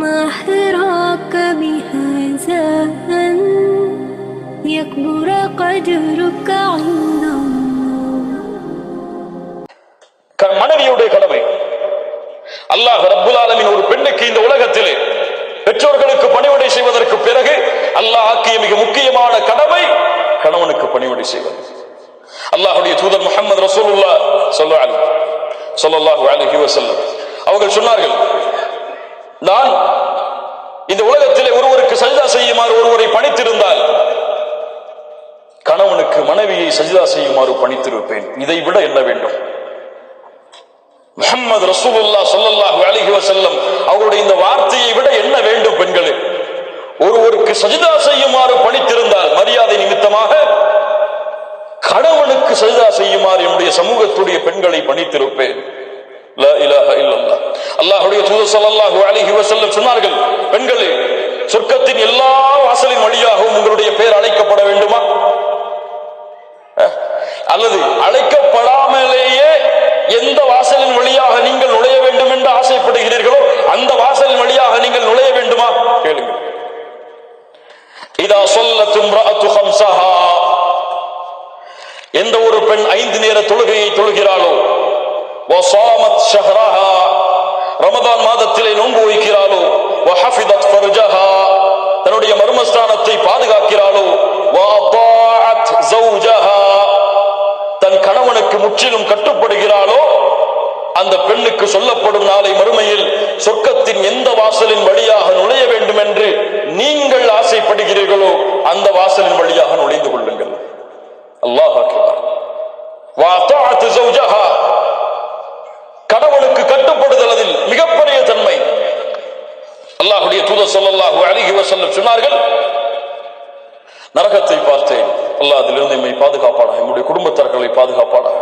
ما حراك بهذا أن يكبر قدرك عند மனைவியுடைய கடமை. அல்லாஹ் ரப்புல் ஆலமீன் ஒரு பெண்ணுக்கு இந்த உலகத்திலே பெற்றோர்களுக்கு பணிவிடை செய்வதற்கு பிறகு அல்லாஹ் ஆக்கிய மிக முக்கியமான கடமை கணவனுக்கு பணிவிடை செய்வது. அல்லாஹ்வுடைய தூதர் முஹம்மது ரசூலுல்லாஹ் ஸல்லல்லாஹு அலைஹி வஸல்லம் அவர்கள் சொன்னார்கள், நான் இந்த உலகத்திலே ஒருவருக்கு சஜ்தா செய்யுமாறு ஒருவரை பணித்திருந்தால் கணவனுக்கு மனைவியை சஜ்தா செய்யுமாறு பணித்திருப்பேன். இதை விட என்ன வேண்டும்? முஹம்மது ரசூலுல்லாஹ் ஸல்லல்லாஹு அலைஹி வஸல்லம் அவருடைய இந்த வார்த்தையை விட என்ன வேண்டும்? பெண்களே, ஒருவருக்கு சஜ்தா செய்யுமாறு பணித்திருந்தால் மரியாதை நிமித்தமாக கணவனுக்கு சஜ்தா செய்யுமாறு என்னுடைய சமூகத்துடைய பெண்களை பணித்திருப்பேன். லா இலாஹ இல்லல்லாஹ். அல்லாஹ்வுடைய தூதர் ஸல்லல்லாஹு அலைஹி வஸல்லம் சொன்னார்கள், பெண்களே, சொர்க்கத்தின் எல்லா வாசலின் வழியாகவும் உங்களுடைய பெயர் அழைக்கப்பட வேண்டுமா? அல்லது அழைக்கப்படாமலேயே எந்த வாசலின் வழியாக நீங்கள் நுழைய வேண்டும் என்று ஆசைப்படுகிறீர்களோ அந்த வாசலின் வழியாக நீங்கள் நுழைய வேண்டுமா? கேளுங்க. இதா ஸல்லத் இம்ரஅத்து ஹம்ஸஹா, எந்த ஒரு பெண் 5 நேர தொழுகையை தொழுகிறாளோ, வஸாமத் ஷஹ்ரஹா, ரமதான் மாதத்திலே நோன்பு வைக்கிறாளோ, வஹஃபிதத் ஃபர்ஜஹா, தன்னுடைய மர்மஸ்தானத்தை பாதுகாக்கிறாளோ, வஅதாஅத் ஸௌஜஹா, தன் கணவனுக்கு முற்றிலும் கட்டுப்படுகிறாளோ, அந்த பெண்ணுக்கு சொல்லப்படும் நாளை மறுமையில் சொர்க்கத்தின் எந்த வாசலின் வழியாக நுழைய வேண்டும் என்று நீங்கள் ஆசைப்படுகிறீர்களோ அந்த வாசலின் வழியாக நுழைந்து கொள்ளுங்கள். அல்லாஹ் அக்பர். வஅதாஅத் ஸௌஜஹா, கணவனுக்கு கட்டுப்படுதல் அதில் மிகப்பெரிய தன்மை. அல்லாஹ்வுடைய தூதர் ஸல்லல்லாஹு அலைஹி வஸல்லம் சொன்னார்கள், நரகத்தை பார்த்தேன், அல்லாஹ் அதிலிருந்து நம்மை பாதுகாப்பானாக, நம்முடைய குடும்பத்தார்களை பாதுகாப்பானாக,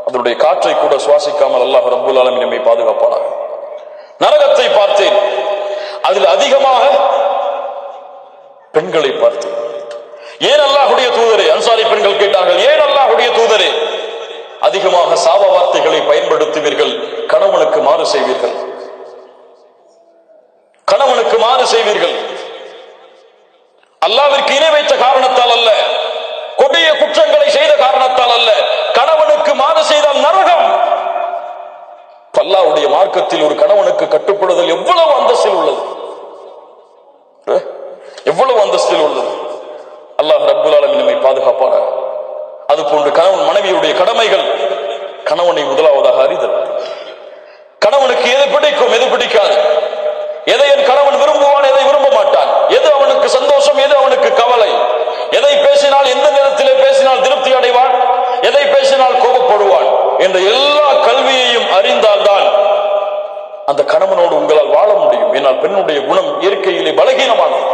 அதனுடைய காற்றை கூட சுவாசிக்காமல் அல்லாஹ் ரப்புல் ஆலமீன் நம்மை பாதுகாப்பானாக. நரகத்தை பார்த்தேன், அதில் அதிகமாக பெண்களை பார்த்தேன். ஏன் அல்லாஹ்வுடைய தூதரே? அன்சாரி பெண்கள் கேட்டார்கள், ஏன் அல்லாஹ்வுடைய தூதரே அதிகமாக சாப வார்த்தைகளை பயன்படுத்துவீர்கள், கணவனுக்கு மாறு செய்வீர்கள், கணவனுக்கு மாறு செய்வீர்கள்? அல்லாஹ்விற்கு இணை வைத்த காரணத்தால் அல்ல, கொடிய குற்றங்களை செய்த காரணத்தால் அல்ல, கணவனுக்கு மாறு செய்தால் நரகம். அல்லாஹ்வுடைய மார்க்கத்தில் ஒரு கணவனுக்கு கட்டுப்படுதல் எவ்வளவு அந்தஸ்தில் உள்ளது, எவ்வளவு அந்தஸ்தில் உள்ளது. அல்லாஹ் ரப்புல் ஆலமீன் நம்மை பாதுகாப்பானாக. அது போன்று கணவன் மனைவியுடைய கடமைகள், கணவனை முதலாவதாக அறிதல். கணவனுக்கு எது பிடிக்கும், எது பிடிக்காது, எதை என் கணவன் விரும்புவான், எதை விரும்ப மாட்டான், எது அவனுக்கு சந்தோஷம், எது அவனுக்கு கவலை, எதை பேசினால் எந்த நேரத்திலே பேசினால் திருப்தி அடைவான், எதை பேசினால் கோபப்படுவான் என்ற எல்லா கல்வியையும் அறிந்தால்தான் அந்த கணவனோடு உங்களால் வாழ முடியும். ஏனால் பெண்ணுடைய குணம் இயற்கையிலே பலகீனமானது,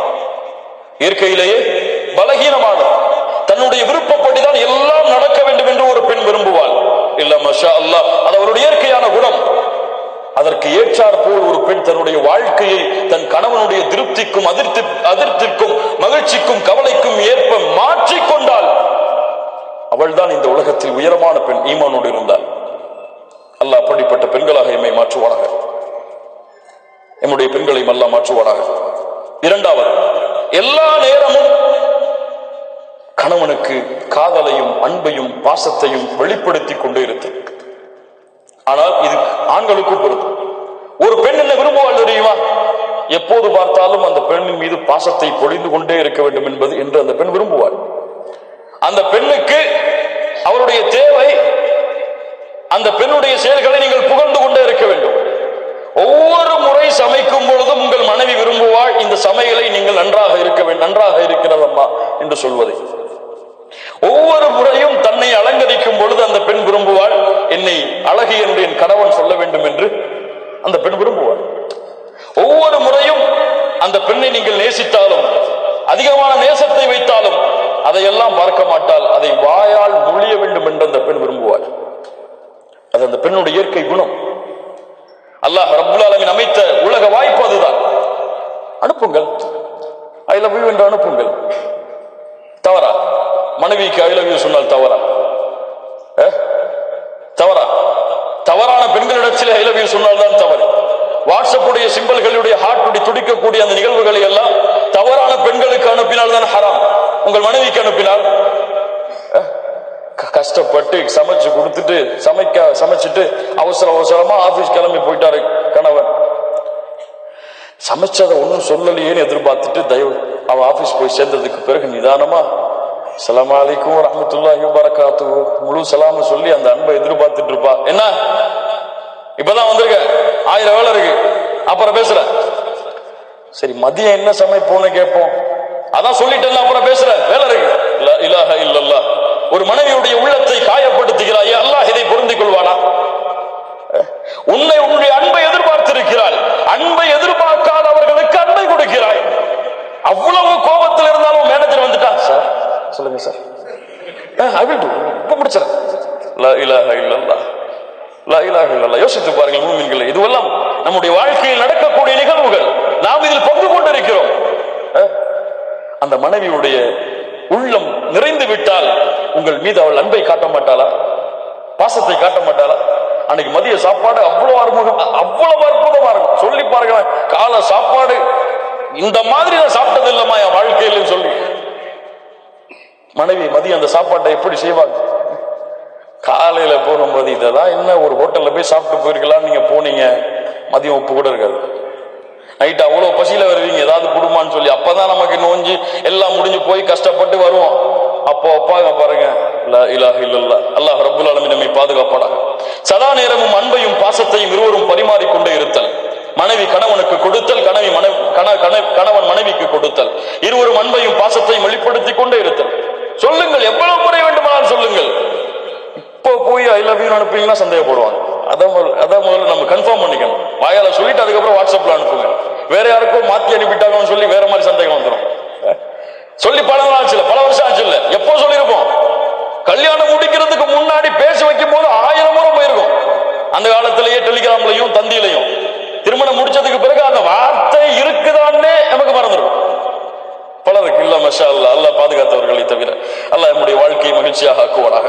இயற்கையிலேயே பலகீனமானது. தன்னுடைய விருப்பப்படிதான் எல்லாம் நடக்க வேண்டும் என்று ஒரு பெண் விரும்புவாள். இல்ல மாஷா அல்லாஹ், அது அவருடைய இயற்கையான குணம். அதற்கு ஏற்றார் போல் ஒரு பெண் தன்னுடைய வாழ்க்கையை தன் கணவனுடைய திருப்திக்கும் அதிர்ப்திக்கும் மகிழ்ச்சிக்கும் கவலைக்கும் ஏற்ப மாற்றிக்கொண்டால் அவள்தான் இந்த உலகத்தில் உயரமான பெண், ஈமானோடு இருந்தாள். அல்லாஹ் அப்படிப்பட்ட பெண்களாக எம்மை மாற்றுவானாக, எம்முடைய பெண்களையும் அல்லாஹ் மாற்றுவானாக. இரண்டாவது, எல்லா நேரமும் கணவனுக்கு காதலையும் அன்பையும் பாசத்தையும் வெளிப்படுத்தி கொண்டே இருக்கு. ஆனால் இது ஆண்களுக்கும் பொருந்தும். ஒரு பெண் என்ன விரும்புவாள் தெரியுமா? எப்போது பார்த்தாலும் அந்த பெண்ணின் மீது பாசத்தை பொழிந்து கொண்டே இருக்க வேண்டும் என்பது என்று அந்த பெண் விரும்புவாள். அந்த பெண்ணுக்கு அவருடைய தேவை, அந்த பெண்ணுடைய செயல்களை நீங்கள் புகழ்ந்து கொண்டே இருக்க வேண்டும். ஒவ்வொரு முறை சமைக்கும் பொழுதும் உங்கள் மனைவி விரும்புவாள், இந்த சமையலை நீங்கள் நன்றாக இருக்க வேண்டும், நன்றாக இருக்கிறதம்மா என்று சொல்வதை. ஒவ்வொரு முறையும் தன்னை அலங்கரிக்கும் பொழுது அந்த பெண் விரும்புவாள், என்னை அழகு என்று என் கணவன் சொல்ல வேண்டும் என்று அந்த பெண் விரும்புவாள். ஒவ்வொரு முறையும் அந்த பெண்ணை நீங்கள் நேசித்தாலும், அதிகமான நேசத்தை வைத்தாலும் அதையெல்லாம் பார்க்க மாட்டால், அதை வாயால் மொழிய வேண்டும் என்று அந்த பெண் விரும்புவாள். அது அந்த பெண்ணுடைய இயற்கை குணம். அல்லாஹ் ரப்புல் ஆலமீன் அமைத்த உலக வாய்ப்பு அதுதான். அனுப்புங்கள், ஐ லவ் யூ என்று அனுப்புங்கள். தவறா? மனைவிக்கு ஐ லவ் யூ சொன்னால் தவறா? தவறா? தவறான பெண்களிடத்தில் ஐ லவ் யூ சொன்னால் தான் தவறு. வாட்ஸ்அப்புடைய சிம்பல்களுடைய ஹார்ட் துடிக்க உங்கள் மனைவிக்கு அனுப்பினால் கஷ்டப்பட்டு சமைச்சு கொடுத்துட்டு சமைச்சிட்டு அவசரமா ஆபீஸ் கிளம்பி போயிட்டாரு கணவன். சமைச்சதை ஒன்னும் சொல்லலையேன்னு எதிர்பார்த்துட்டு தயவு அவன் ஆபீஸ் போய் சேர்ந்ததுக்கு பிறகு நிதானமா அஸ்ஸலாமு அலைக்கும் வரஹ்மத்துல்லாஹி வபரகாத்துஹு முழு சலாம சொல்லி அந்த அன்பை எதிர்பார்த்துட்டு இருப்பா. என்ன இப்பதான் வந்திருக்க, 1000 வேலை இருக்கு, அப்புறம் பேசுற. சரி மதியம் என்ன சமைப்போன்னு கேட்போம். அதான் சொல்லிட்டேன், அப்புறம் பேசுற, வேலை இருக்கு. லா இலாஹ இல்லல்லாஹ். ஒரு மனைவியுடைய உள்ளத்தை காயப்படுத்துகிறாய், அல்லாஹ் இதை பொருந்திக் கொள்வானா? உன்னுடைய அன்பை எதிர்பார்த்திருக்கிறாள், அன்பை எதிர்பார்க்காதவர்களுக்கு அன்பை கொடுக்கிறாய். அவ்வளவு கோபத்தில் இருந்தாலும் மேனேஜர் வந்துட்டா, சார் சொல்லுங்க சார், இப்ப முடிச்சிடறேன். லா இலாஹ இல்லல்லாஹ், லா இலாஹ இல்லல்லாஹ். யோசித்து பாருங்கள் மூமின்களே, இதுவெல்லாம் நம்முடைய வாழ்க்கையில் நடக்கக்கூடிய நிகழ்வுகள். நாம் இதில் பங்கு கொண்டிருக்கிறோம். அந்த மனைவியுடைய உள்ளம் நிறைந்து விட்டால் உங்கள் மீது அவள் அன்பை காட்ட மாட்டாளா, பாசத்தை காட்ட மாட்டாளா? அன்னைக்கு மதிய சாப்பாடு அவ்வளவு அற்புதமா இருக்கும். சொல்லி பாருங்க, கால சாப்பாடு இந்த மாதிரி நான் சாப்பிட்டது இல்லமா என் வாழ்க்கையில சொல்லி மனைவி மதியம் அந்த சாப்பாட்டை எப்படி செய்வாங்க? காலையில போகும்போது இதெல்லாம் என்ன, ஒரு ஹோட்டல்ல போய் சாப்பிட்டு போயிருக்கலாம், நீங்க போனீங்க மதியம் உப்பு கூட இருக்காது. நைட்டு அவ்வளவு பசியில வருவீங்க, ஏதாவது குடும்பம்னு சொல்லி. அப்பதான் நமக்கு நோஞ்சி எல்லாம் முடிஞ்சு போய் கஷ்டப்பட்டு வருவோம். அப்போ அப்பாங்க பாருங்க, லா இலாஹ இல்லல்லாஹ். அல்லாஹ் ரப்புல் ஆலமீன் நம்மை பாதுகாப்பானாக. சதா நேரமும் அன்பையும் பாசத்தையும் இருவரும் பரிமாறிக்கொண்டே இருத்தல். மனைவி கணவனுக்கு கொடுத்தல், கணவன் மனைவிக்கு கொடுத்தல். இருவரும் அன்பையும் பாசத்தையும் வெளிப்படுத்திக் கொண்டே இருத்தல். சொல்லுங்கள், எவ்வளவு முறை வேண்டுமானாலும் சொல்லுங்கள். இப்போ போய் ஐ லவ் யூ அனுப்புவீங்கன்னா சந்தேகப்படுவாங்க. அதான் முதல்ல நம்ம கன்ஃபார்ம் பண்ணிக்கணும். வாயால சொல்லிட்டு அதுக்கப்புறம் வாட்ஸ்அப்ல அனுப்புங்க. வேற யாருக்கும் மாத்தி அனுப்பிட்டாங்கன்னு சொல்லி வேற மாதிரி சந்தேகம் வந்துடும். சொல்லி பல நாள் ஆச்சு, பல வருஷம் ஆச்சு, இல்ல எப்போ சொல்லியிருப்போம். கல்யாணம் முடிக்கிறதுக்கு முன்னாடி பேசி வைக்கும் போது 1000 முறை போயிருக்கும். அந்த காலத்திலேயே டெலிகிராம்லையும் தந்தியிலையும். திருமணம் முடிச்சதுக்கு பிறகு அந்த வார்த்தை இருக்குதான்னே நமக்கு மறந்துடும். பலருக்கு இல்ல. மஷா அல்லாஹ், அல்லாஹ் பாதுகாத்தவர்களை தவிர. அல்லாஹ் நம்முடைய வாழ்க்கையை மகிழ்ச்சியாக ஆக்குவானாக.